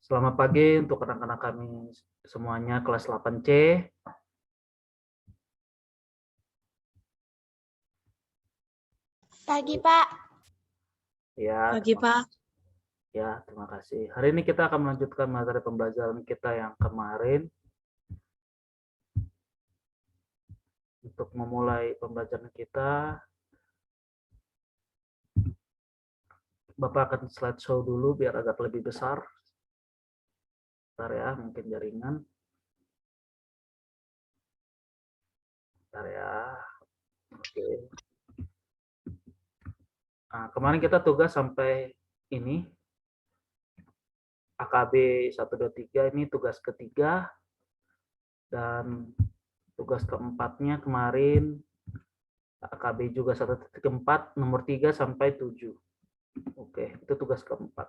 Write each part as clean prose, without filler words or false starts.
Selamat pagi untuk anak-anak kami semuanya kelas 8C. Pagi, Pak. Ya, Pagi, Pak. terima kasih. Hari ini kita akan melanjutkan materi pembelajaran kita yang kemarin. Untuk memulai pembelajaran kita, Bapak akan slideshow dulu biar agak lebih besar. Bentar ya, mungkin jaringan. Bentar ya. Oke. Nah, kemarin kita tugas sampai ini. AKB 123 ini tugas ketiga. Dan tugas keempatnya kemarin AKB juga 1.4 nomor 3 sampai 7. Oke, itu tugas keempat.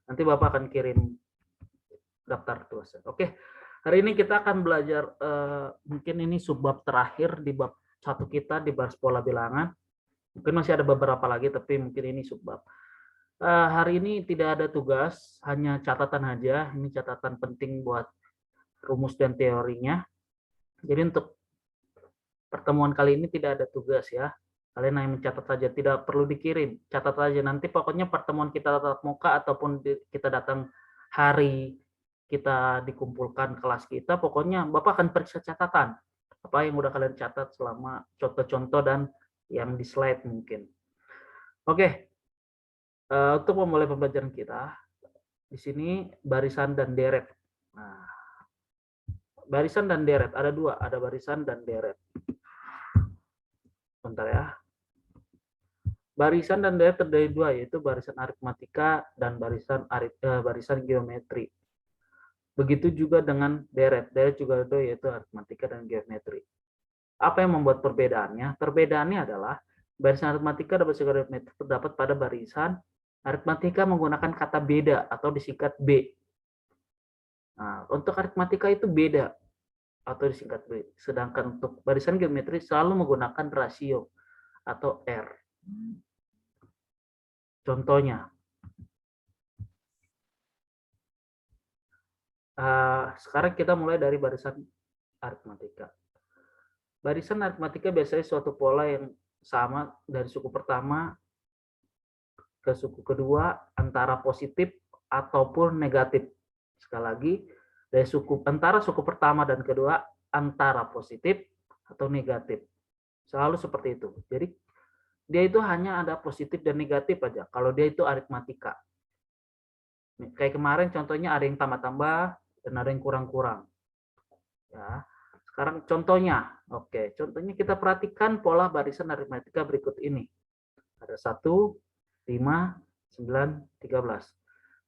Nanti Bapak akan kirim daftar tugasnya. Oke, hari ini kita akan belajar mungkin ini subbab terakhir di bab 1 kita di baris pola bilangan. Mungkin masih ada beberapa lagi tapi mungkin ini subbab. Hari ini tidak ada tugas, hanya catatan aja. Ini catatan penting buat rumus dan teorinya. Jadi untuk pertemuan kali ini tidak ada tugas ya. Kalian hanya mencatat saja, tidak perlu dikirim. Catat saja, nanti pokoknya pertemuan kita tatap muka ataupun kita datang hari kita dikumpulkan kelas kita, pokoknya Bapak akan periksa catatan. Apa yang udah kalian catat selama contoh-contoh dan yang di slide mungkin. Oke, untuk memulai pembelajaran kita, di sini barisan dan deret. Nah, barisan dan deret, ada dua, ada barisan dan deret. Bentar ya. Barisan dan deret terdiri dua, yaitu barisan aritmatika dan barisan geometri. Begitu juga dengan deret. Deret juga ada, yaitu aritmatika dan geometri. Apa yang membuat perbedaannya? Perbedaannya adalah barisan aritmatika dan barisan geometri terdapat pada barisan aritmatika menggunakan kata beda atau disingkat B. Nah, untuk aritmatika itu beda atau disingkat B. Sedangkan untuk barisan geometri selalu menggunakan rasio atau R. Contohnya, sekarang kita mulai dari barisan aritmatika. Barisan aritmatika biasanya suatu pola yang sama dari suku pertama ke suku kedua antara positif ataupun negatif. Sekali lagi, dari antara suku pertama dan kedua antara positif atau negatif. Selalu seperti itu. Jadi dia itu hanya ada positif dan negatif aja. Kalau dia itu aritmatika. Kayak kemarin contohnya ada yang tambah-tambah dan ada yang kurang-kurang. Ya. Sekarang contohnya. Oke, contohnya kita perhatikan pola barisan aritmatika berikut ini. Ada 1, 5, 9, 13.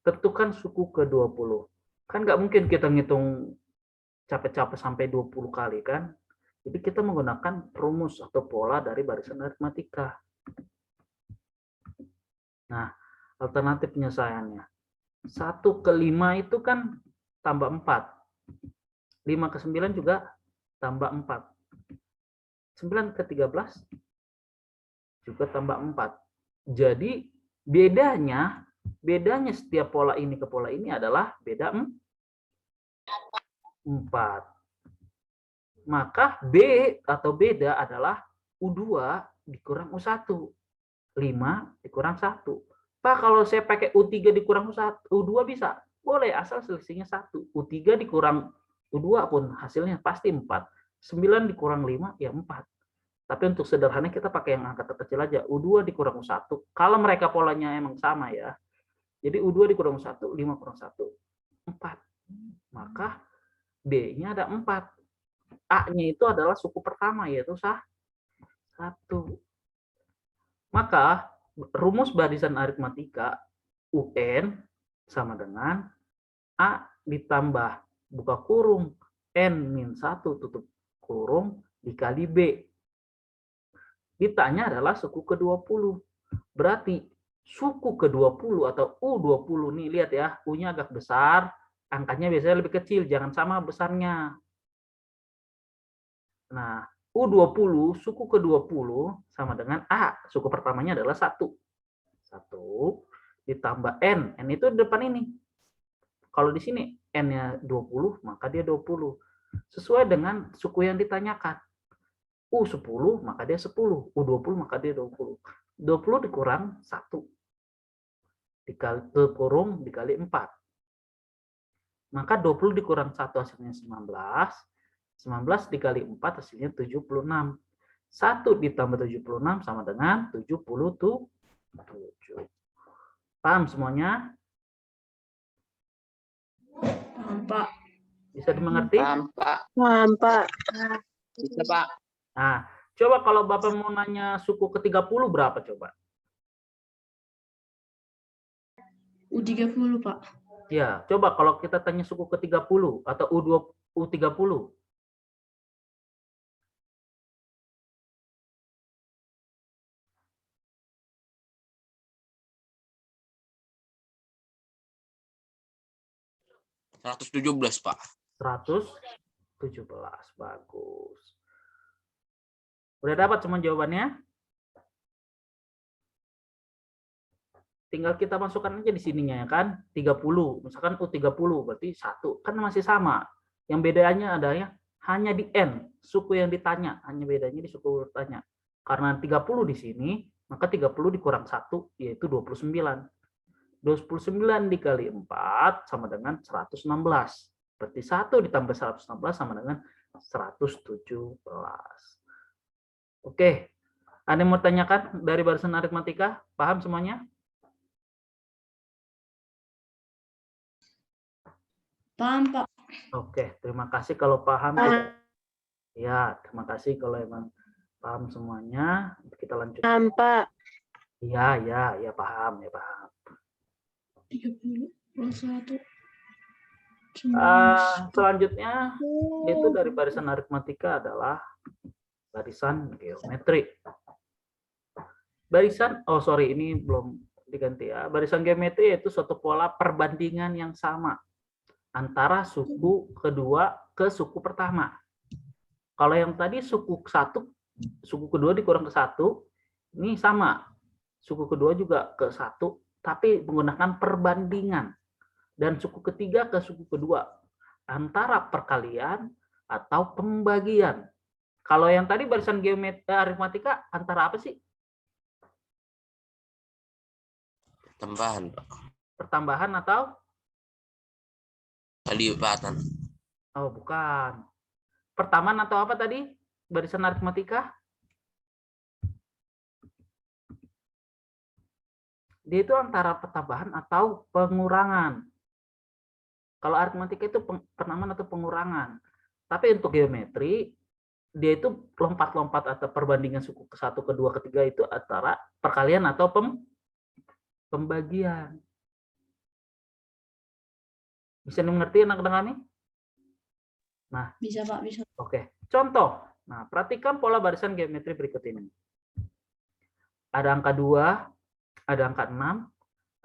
Tentukan suku ke-20. Kan nggak mungkin kita ngitung capek-capek sampai 20 kali kan. Jadi kita menggunakan rumus atau pola dari barisan aritmatika. Nah, alternatif penyelesaiannya. 1 ke 5 itu kan tambah 4. 5 ke 9 juga tambah 4. 9 ke 13 juga tambah 4. Jadi bedanya setiap pola ini ke pola ini adalah beda 4. Maka B atau beda adalah U2 dikurang U1. 5 dikurang 1. Pak, kalau saya pakai U3 dikurang U2 bisa? Boleh, asal selisihnya 1. U3 dikurang U2 pun hasilnya pasti 4. 9 dikurang 5, ya 4. Tapi untuk sederhana kita pakai yang angka terkecil aja. U2 dikurang U1. Kalau mereka polanya emang sama ya. Jadi U2 dikurang U1, 5 kurang 1, 4. Maka B-nya ada 4. A-nya itu adalah suku pertama, yaitu 1. Maka rumus barisan aritmatika UN sama dengan A ditambah buka kurung N-1 tutup kurung dikali B. Ditanya adalah suku ke-20. Berarti suku ke-20 atau U20 nih, lihat ya, U-nya agak besar, angkanya biasanya lebih kecil, jangan sama besarnya. Nah, U20, suku ke-20 sama dengan A. Suku pertamanya adalah 1. 1 ditambah N. N itu di depan ini. Kalau di sini N-nya 20, maka dia 20. Sesuai dengan suku yang ditanyakan. U10, maka dia 10. U20, maka dia 20. 20 dikurang 1. Kurung dikali 4. Maka 20 dikurang 1 hasilnya 19. 19 dikali 4 hasilnya 76. 1 ditambah 76 sama dengan 77. Paham semuanya? Paham, Pak. Bisa dimengerti? Paham, Pak. Paham, Pak. Bisa, Pak. Nah, coba kalau Bapak mau nanya suku ke-30 berapa coba? U30, Pak. Ya, coba kalau kita tanya suku ke-30 atau U30. (117), Pak. 117. Bagus. Udah dapat semua jawabannya? Tinggal kita masukkan aja di sininya ya kan. 30. Misalkan U30 berarti 1. Kan masih sama. Yang bedanya adalah hanya di N, suku yang ditanya. Hanya bedanya di suku ditanya. Karena 30 di sini, maka 30 dikurang 1 yaitu 29. 29 dikali 4 sama dengan 116. Berarti 1 ditambah 116 sama dengan 117. Oke. Ada yang mau tanyakan dari barisan aritmatika? Paham semuanya? Paham, Pak. Oke, terima kasih kalau paham. Ya, terima kasih kalau emang paham semuanya. Kita lanjut. Paham, Pak. Ya, paham, ya paham. 30 plus 1. Selanjutnya yaitu dari barisan aritmatika adalah barisan geometri. Ini belum diganti ya. Barisan geometri yaitu suatu pola perbandingan yang sama antara suku kedua ke suku pertama. Kalau yang tadi suku kedua dikurang ke 1, ini sama. Suku kedua juga ke 1, tapi menggunakan perbandingan. Dan suku ketiga ke suku kedua antara perkalian atau pembagian. Kalau yang tadi barisan geometri aritmatika antara apa sih? Tambahan, Pak. Pertambahan atau? Kelipatan. Oh, bukan. Pertamaan atau apa tadi? Barisan aritmatika? Dia itu antara pertambahan atau pengurangan. Kalau aritmatika itu pertambahan atau pengurangan. Tapi untuk geometri, dia itu lompat-lompat atau perbandingan suku ke-1, ke-2, ke-3 itu antara perkalian atau pembagian. Bisa dimengerti anak-anak kami? Nah, Bisa, Pak, bisa. Oke, contoh. Nah, perhatikan pola barisan geometri berikut ini. Ada angka 2, ada angka 6,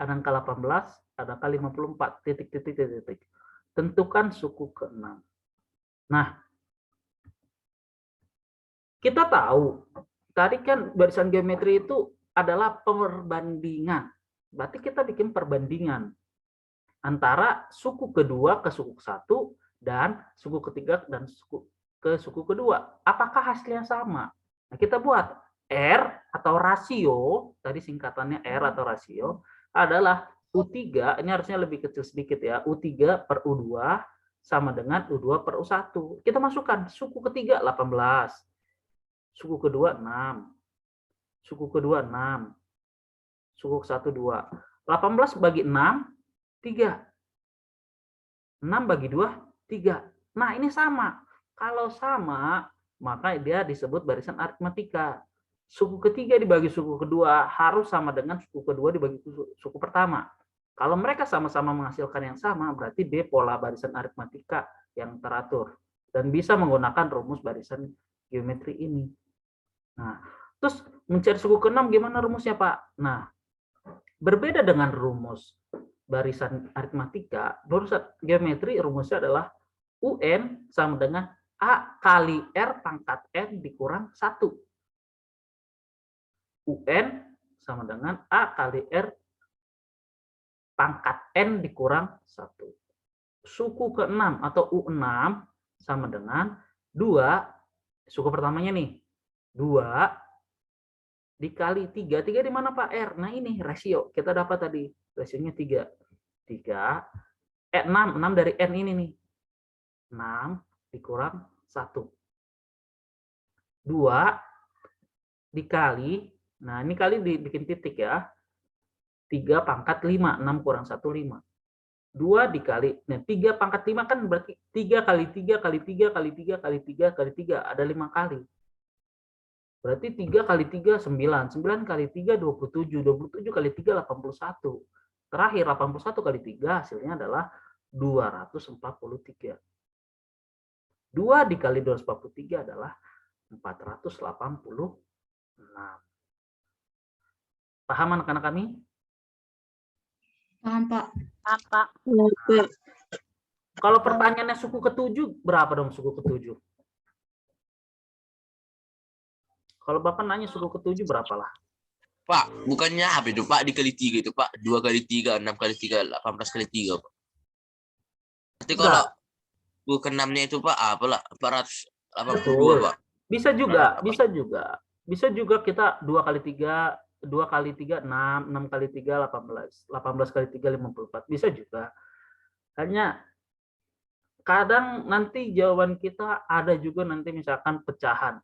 ada angka 18, ada angka 54, titik. Tentukan suku ke-6. Nah, kita tahu, tadi kan barisan geometri itu adalah perbandingan. Berarti kita bikin perbandingan antara suku kedua ke suku ke-1 dan suku ketiga dan ke suku kedua. Apakah hasilnya sama? Nah, kita buat R atau rasio, tadi singkatannya R atau rasio, adalah U3, ini harusnya lebih kecil sedikit ya, U3 per U2 sama dengan U2 per U1. Kita masukkan suku ketiga 18, suku kedua 6, suku kedua 6, suku ke-1 2. 18 bagi 6, 3. 6 bagi 2, 3. Nah, ini sama. Kalau sama, maka dia disebut barisan aritmatika. Suku ketiga dibagi suku kedua harus sama dengan suku kedua dibagi suku pertama. Kalau mereka sama-sama menghasilkan yang sama, berarti dia pola barisan aritmatika yang teratur. Dan bisa menggunakan rumus barisan geometri ini. Nah, terus mencari suku ke-6 gimana rumusnya, Pak? Nah, berbeda dengan rumus barisan aritmatika, barisan geometri rumusnya adalah UN sama dengan A kali R pangkat N dikurang 1. UN sama dengan A kali R pangkat N dikurang 1. suku ke-6 atau U6 sama dengan 2, suku pertamanya nih, 2 dikali 3. 3 di mana Pak? R. Nah ini rasio. Kita dapat tadi. Rasionya 3. 3. 6. 6 dari N ini nih. 6 dikurang 1. 2 dikali, nah ini kali dibikin titik ya. 3 pangkat 5. 6 kurang 1, 5. 2 dikali, nah 3 pangkat 5 kan berarti 3 kali 3 kali 3 kali 3 kali 3 kali 3. Ada 5 kali. Berarti 3 kali 3, 9. 9 kali 3, 27. 27 kali 3, 81. Terakhir, 81 kali 3 hasilnya adalah 243. 2 dikali 243 adalah 486. Paham anak-anak kami? Paham, Pak. Apa? Kalau pertanyaannya suku ke-7, berapa dong suku ke-7? Kalau Bapak nanya suku ke-7 berapa lah? Pak, bukannya apa itu Pak dikali 3 itu Pak? 2 kali 3, 6 kali 3, 18 kali 3 Pak. Nanti kalau bukan 6-nya itu Pak, apalah 482 Pak. Bisa juga, bisa juga. Bisa juga kita 2 kali 3, 2 kali 3, 6, 6 kali 3, 18. 18 kali 3, 54. Bisa juga. Hanya kadang nanti jawaban kita ada juga nanti misalkan pecahan.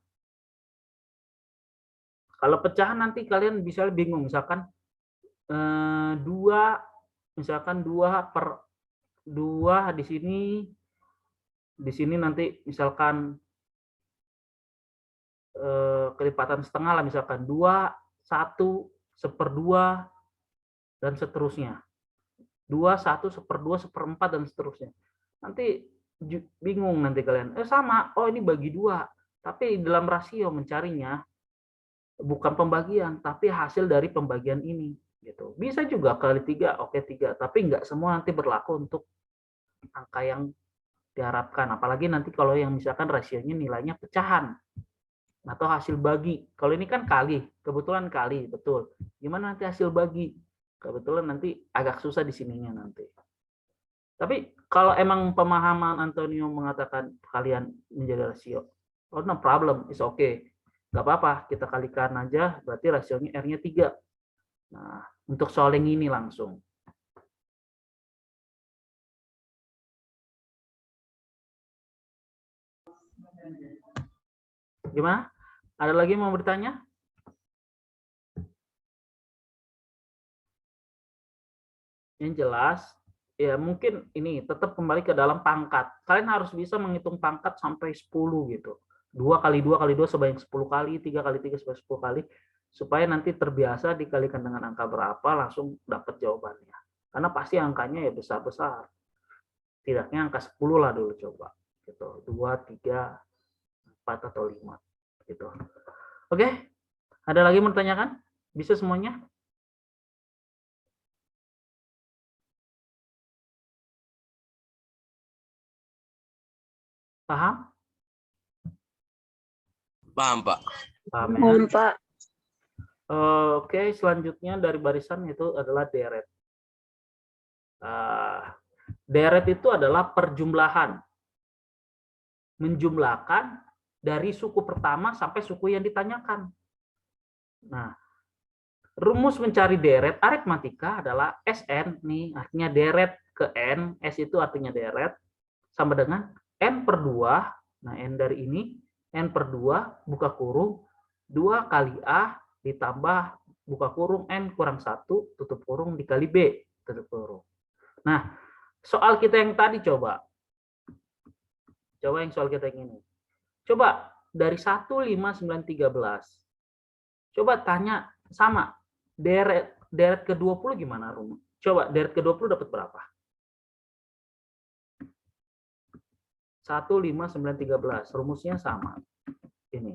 Kalau pecahan nanti kalian bisa bingung, misalkan 2, misalkan 2 per 2 di sini nanti misalkan kelipatan setengah lah, misalkan 2, 1, 1/2, dan seterusnya. 2, 1, 1/2, 1/4, dan seterusnya. Nanti bingung nanti kalian. Sama, oh ini bagi 2. Tapi dalam rasio mencarinya bukan pembagian, tapi hasil dari pembagian ini. Gitu. Bisa juga kali 3, oke 3. Tapi nggak semua nanti berlaku untuk angka yang diharapkan. Apalagi nanti kalau yang misalkan rasionya nilainya pecahan atau hasil bagi. Kalau ini kan kali, kebetulan kali, betul. Gimana nanti hasil bagi? Kebetulan nanti agak susah di sininya nanti. Tapi kalau emang pemahaman Antonio mengatakan kalian menjadi rasio, oh no problem, it's okay. Gak apa-apa, kita kalikan aja, berarti rasionya R-nya 3. Nah, untuk soal yang ini langsung. Gimana? Ada lagi yang mau bertanya? Yang jelas, ya mungkin ini tetap kembali ke dalam pangkat. Kalian harus bisa menghitung pangkat sampai 10 gitu. 2 kali 2 kali 2 sebanyak 10 kali, 3 kali 3 sebanyak 10 kali, supaya nanti terbiasa dikalikan dengan angka berapa, langsung dapat jawabannya. Karena pasti angkanya ya besar-besar. Tidaknya angka 10 lah dulu coba. Gitu. 2, 3, 4, atau 5. Gitu. Oke, ada lagi mau tanyakan? Bisa semuanya? Paham? Paham Pak. Paham ya? Paham, Pak. Oke, selanjutnya dari barisan itu adalah deret. Deret itu adalah perjumlahan. Menjumlahkan dari suku pertama sampai suku yang ditanyakan. Nah, rumus mencari deret aritmatika adalah SN, nih artinya deret ke N, S itu artinya deret, sama dengan N per 2, nah N dari ini, N per 2, buka kurung, 2 kali A ditambah buka kurung N kurang 1, tutup kurung, dikali B, tutup kurung. Nah, soal kita yang tadi coba yang soal kita yang ini. Coba dari 1, 5, 9, 13. Coba tanya sama deret ke 20 gimana rumus? Coba deret ke 20 dapat berapa? 1, 5, 9, 13. Rumusnya sama. Ini.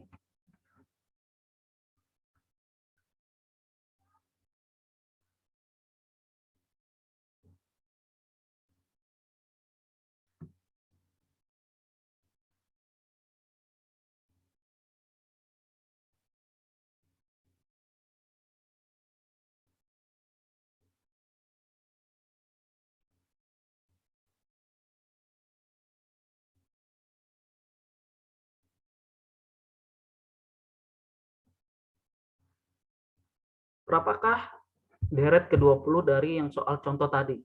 Berapakah deret ke-20 dari yang soal contoh tadi?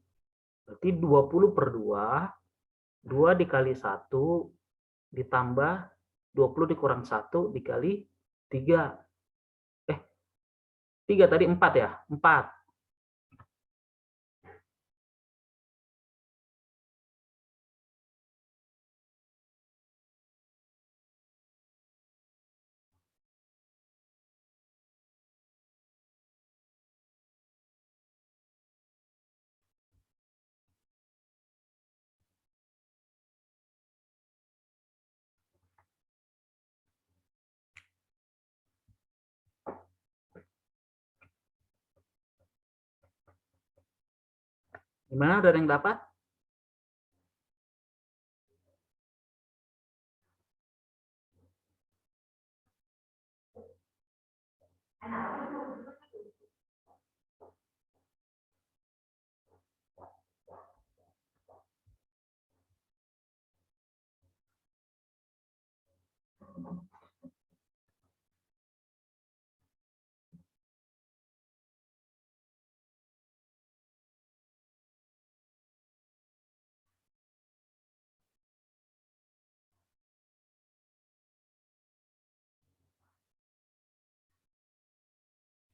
Berarti 20 per 2, 2 dikali 1, ditambah 20 dikurang 1 dikali 3. 3 tadi 4 ya? 4. Gimana, ada yang dapat?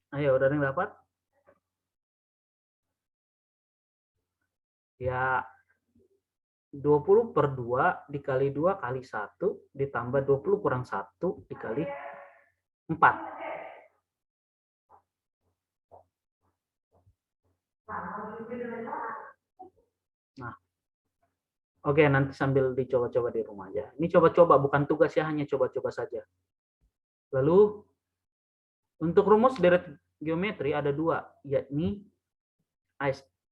Ayo, ada yang dapat? Ya, 20 per 2 dikali 2 kali 1 ditambah 20 kurang 1 dikali 4. Nah, oke, nanti sambil dicoba-coba di rumah aja. Ini coba-coba, bukan tugas ya, hanya coba-coba saja. Lalu, untuk rumus deret geometri ada 2, yakni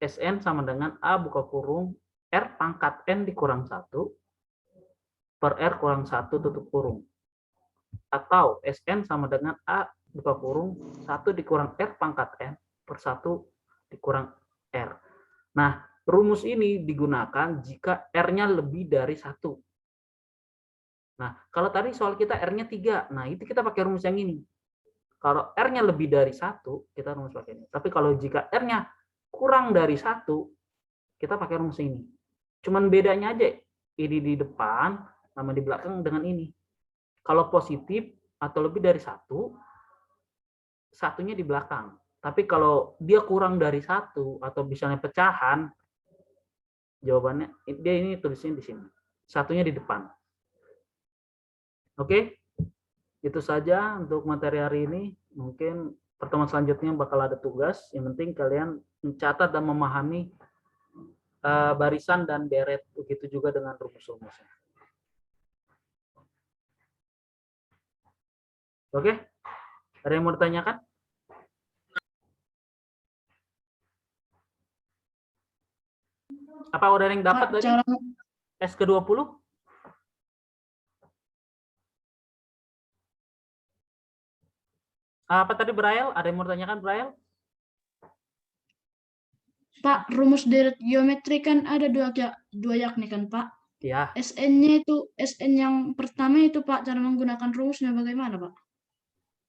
Sn sama dengan A buka kurung R pangkat N dikurang 1 per R kurang 1 tutup kurung. Atau Sn sama dengan A buka kurung 1 dikurang R pangkat N per 1 dikurang R. Nah, rumus ini digunakan jika R-nya lebih dari 1. Nah, kalau tadi soal kita R-nya 3, nah itu kita pakai rumus yang ini. Kalau R-nya lebih dari 1, kita rumus pakai ini. Tapi kalau jika R-nya kurang dari 1, kita pakai rumus ini. Cuman bedanya aja, ini di depan, sama di belakang dengan ini. Kalau positif atau lebih dari 1, satunya di belakang. Tapi kalau dia kurang dari 1, atau misalnya pecahan, jawabannya, dia ini tulisnya di sini. Satunya di depan. Oke? Itu saja untuk materi hari ini. Mungkin pertemuan selanjutnya bakal ada tugas. Yang penting kalian mencatat dan memahami barisan dan deret, begitu juga dengan rumus-rumusnya. Oke? Ada yang mau ditanyakan? Apa udah ada yang dapat Pak, tadi? cara S ke-20? Apa tadi, Braille? Ada yang mau ditanyakan, Braille? Pak, rumus deret geometri kan ada dua yakni kan Pak? Ya. SN-nya itu, SN yang pertama itu Pak, cara menggunakan rumusnya bagaimana Pak?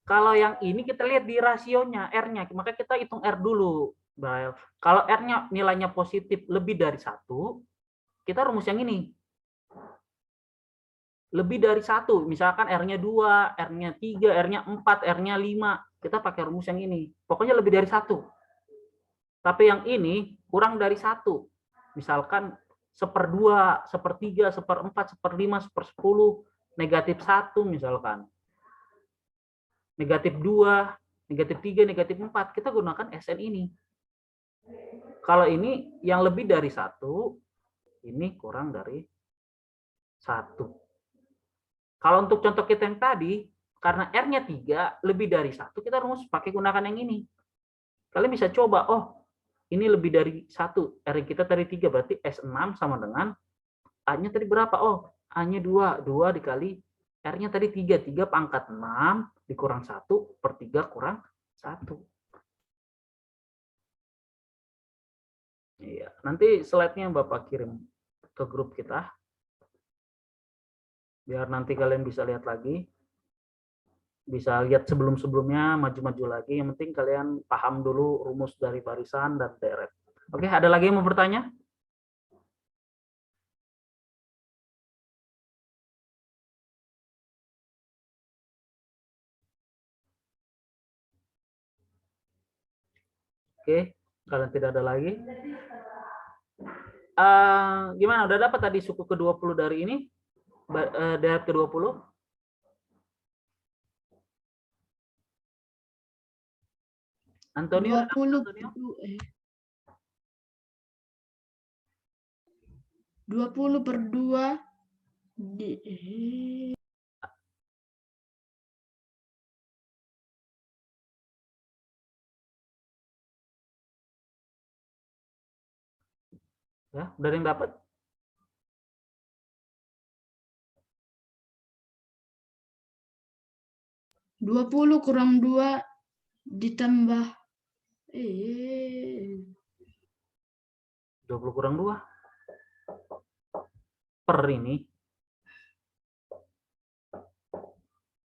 Kalau yang ini kita lihat di rasionya, R-nya. Maka kita hitung R dulu, Braille. Kalau R-nya nilainya positif lebih dari 1, kita rumus yang ini. Lebih dari 1, misalkan R-nya 2, R-nya 3, R-nya 4, R-nya 5, kita pakai rumus yang ini. Pokoknya lebih dari 1. Tapi yang ini kurang dari 1. Misalkan 1/2, 1/3, 1/4, 1/5, 1/10, negatif 1 misalkan. Negatif 2, negatif 3, negatif 4, kita gunakan SN ini. Kalau ini yang lebih dari 1, ini kurang dari 1. Kalau untuk contoh kita yang tadi, karena R-nya 3, lebih dari 1, kita rumus pakai gunakan yang ini. Kalian bisa coba, oh ini lebih dari 1, R kita tadi 3, berarti S6 sama dengan A-nya tadi berapa? Oh, A-nya 2, 2 dikali R-nya tadi 3, 3 pangkat 6 dikurang 1 per 3 kurang 1. Iya, nanti slide-nya Bapak kirim ke grup kita. Biar nanti kalian bisa lihat lagi. bisa lihat sebelum-sebelumnya, maju-maju lagi. Yang penting kalian paham dulu rumus dari barisan dan deret. Oke, ada lagi yang mau bertanya? Oke, kalian tidak ada lagi. Gimana? Udah dapat tadi suku ke-20 dari ini? Deret ke-20? Antonio, udah dapat, 20 Antonio? 20 per 2 Ya, udah ada yang dapat? dua puluh kurang 2 ditambah 20 kurang 2 per ini.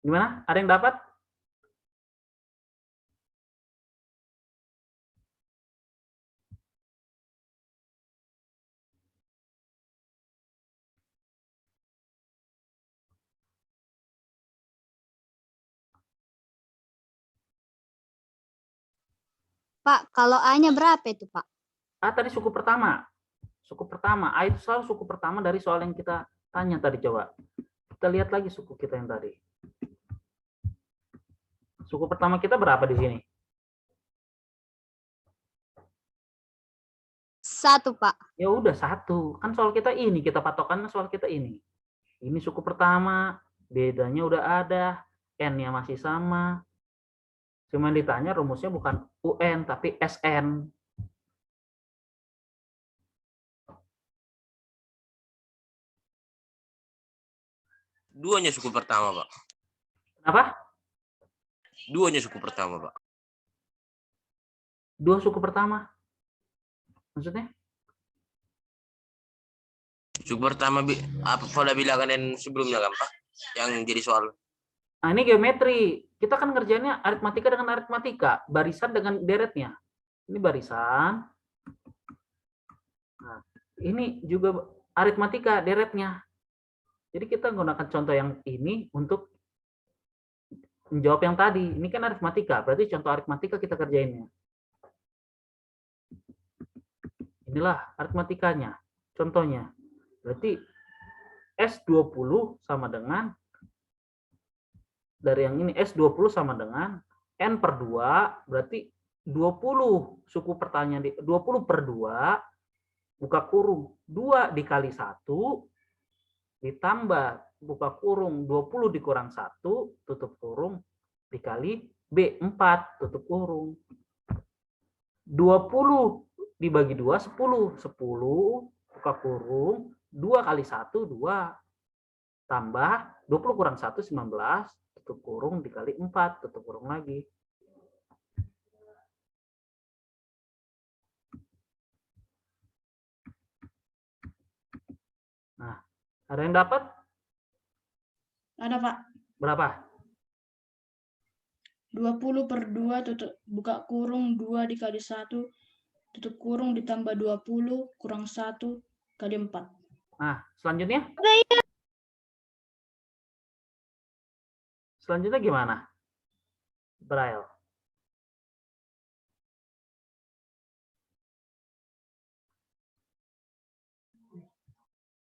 Gimana? Ada yang dapat? Pak, kalau A-nya berapa itu, Pak? Tadi suku pertama. Suku pertama. A itu selalu suku pertama dari soal yang kita tanya tadi, coba. Kita lihat lagi suku kita yang tadi. Suku pertama kita berapa di sini? 1, Pak. Ya udah 1. Kan soal kita ini, kita patokannya soal kita ini. Ini suku pertama, bedanya udah ada, N-nya masih sama. Cuma ditanya rumusnya bukan UN, tapi SN. Duanya suku pertama, Pak. Kenapa? Duanya suku pertama, Pak. 2 suku pertama. Maksudnya? Suku pertama apa pola bilangan yang sebelumnya kan, Pak? Yang jadi soal. Nah, ini geometri. Kita kan ngerjainnya aritmatika dengan aritmatika, barisan dengan deretnya. Ini barisan. Nah, ini juga aritmatika deretnya. Jadi kita menggunakan contoh yang ini untuk menjawab yang tadi. Ini kan aritmatika, berarti contoh aritmatika kita kerjainnya. Inilah aritmatikanya, contohnya. Berarti S20 sama dengan, dari yang ini, S20 sama dengan N per 2, berarti 20 suku pertanyaan, 20 per 2, buka kurung, 2 dikali 1, ditambah, buka kurung, 20 dikurang 1, tutup kurung, dikali B, 4, tutup kurung. 20 dibagi 2, 10. 10, buka kurung, 2 kali 1, 2. Tambah 20 kurang 1, 19, tutup kurung, dikali 4, tutup kurung lagi. Nah, ada yang dapat? ada, Pak. Berapa? 20 per 2 tutup buka kurung 2 dikali 1 tutup kurung ditambah 20 kurang 1 kali 4. Nah, selanjutnya? Selanjutnya gimana? Braille.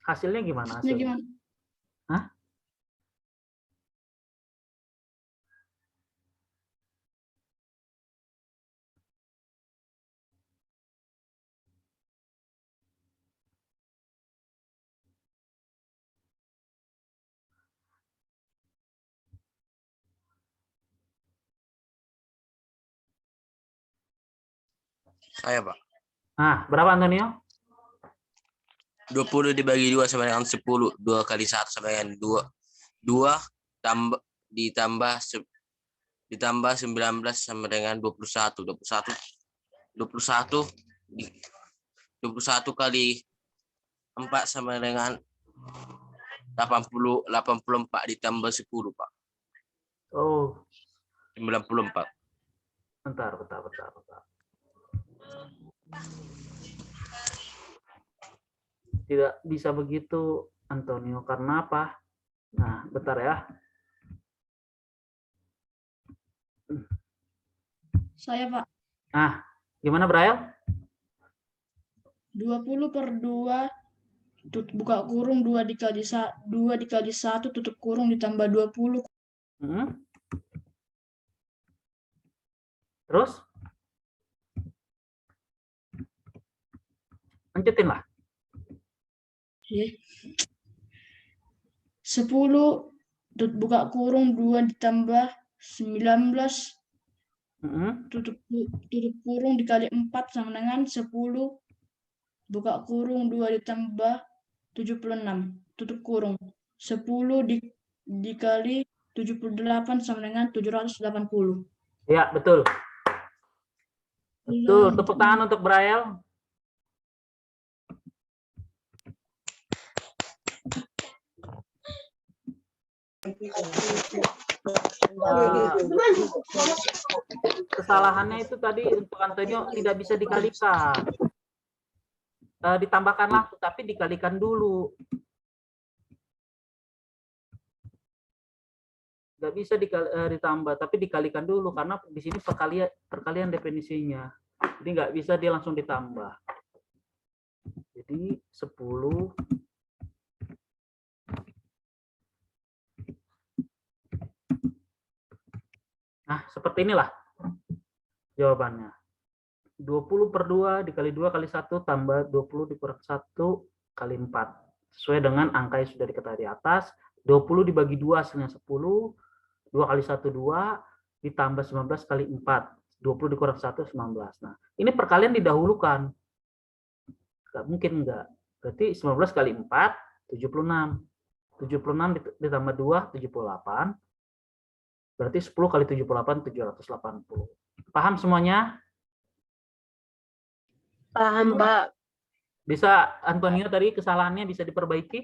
Hasilnya gimana? Hasilnya gimana? Hah? Saya, Pak. Nah, berapa Antonio? 20 dibagi 2 sama dengan 10. 2 kali 1 sama dengan 2. 2 ditambah 19 sama dengan 21. 21 kali 4 sama dengan 84 ditambah 10, Pak. Oh, 94. bentar. Tidak bisa begitu, Antonio. Karena apa? Nah, bentar ya. Saya, Pak. Nah, gimana, Braille? 20 per 2 buka kurung 2 dikali 1 tutup kurung ditambah 20. Hmm? Terus? Lanjutin lah. 10 buka kurung 2 ditambah 19 Hmm? tutup kurung dikali 4 sama dengan 10 buka kurung 2 ditambah 76 tutup kurung 10 dikali 78 sama dengan 780. Ya, betul. Betul. Tepuk tangan untuk Braille. Kesalahannya itu tadi untuk Antonio tidak bisa dikalikan. Ditambahkan langsung, tapi dikalikan dulu. Nggak bisa ditambah, tapi dikalikan dulu karena di sini perkalian definisinya. Jadi nggak bisa dia langsung ditambah. Jadi 10 nah, seperti inilah jawabannya. 20 per 2 dikali 2 kali 1 tambah 20 dikurang 1 kali 4. Sesuai dengan angka yang sudah diketahui di atas. 20 dibagi 2 hasilnya 10. 2 kali 1, 2. Ditambah 19 kali 4. 20 dikurang 1, 19. Nah, ini perkalian didahulukan. Nggak mungkin enggak. Berarti 19 kali 4, 76. 76 ditambah 2, 78. Berarti 10 kali 78, 780. Paham semuanya? Paham, Pak. Bisa, Antonio tadi kesalahannya bisa diperbaiki?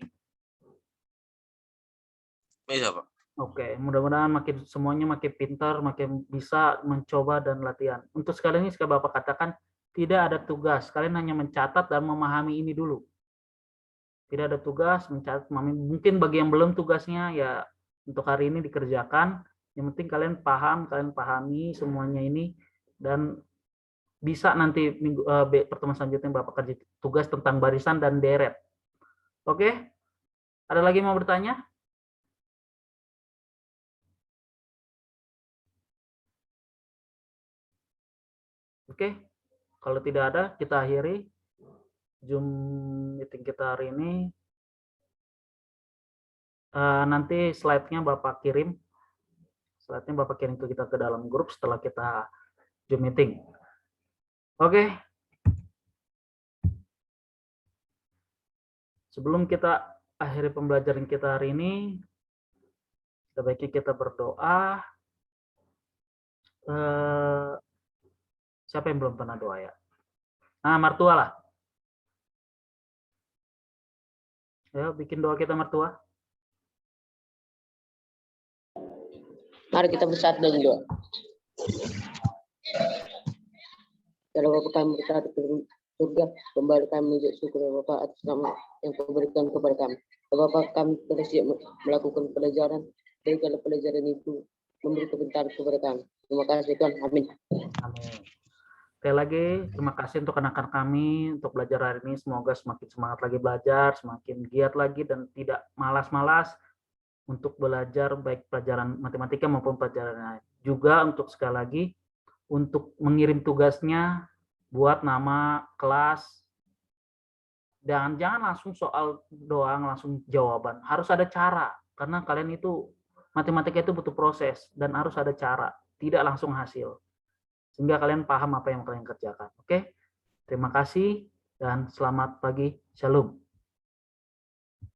Bisa, Pak. Oke, mudah-mudahan semuanya makin pintar, makin bisa mencoba dan latihan. Untuk sekali ini, sekali Bapak katakan, tidak ada tugas. Kalian hanya mencatat dan memahami ini dulu. Tidak ada tugas, mencatat, mungkin bagi yang belum tugasnya, ya untuk hari ini dikerjakan. Yang penting kalian paham, kalian pahami semuanya ini, dan bisa nanti pertemuan selanjutnya Bapak kerja tugas tentang barisan dan deret. Oke? Ada lagi mau bertanya? Oke, kalau tidak ada, kita akhiri Zoom meeting kita hari ini. Nanti slide-nya Bapak kirim. Slide-nya Bapak kirim ke kita ke dalam grup setelah kita Zoom meeting. Oke. Sebelum kita akhiri pembelajaran kita hari ini, sebaiknya kita berdoa. Siapa yang belum pernah doa ya? Nah, mertua lah. Ya, bikin doa kita mertua. Mari kita bersatu dan doa. Kalau Bapak kami berada di surga, kembali kami mengucap syukur Bapak atas nama yang kau berikan kepada kami. Bapak kami telah siap melakukan pelajaran, berikanlah pelajaran itu memberi kebenaran kepada kami. Terima kasih Tuhan. Amin. Amin. Sekali lagi, terima kasih untuk anak-anak kami untuk belajar hari ini. Semoga semakin semangat lagi belajar, semakin giat lagi, dan tidak malas-malas untuk belajar baik pelajaran matematika maupun pelajaran lain. Juga untuk sekali lagi, untuk mengirim tugasnya, buat nama kelas, dan jangan langsung soal doang, langsung jawaban. Harus ada cara, karena kalian itu, matematika itu butuh proses, dan harus ada cara, tidak langsung hasil. Sehingga kalian paham apa yang kalian kerjakan. Oke? Terima kasih dan selamat pagi. Shalom.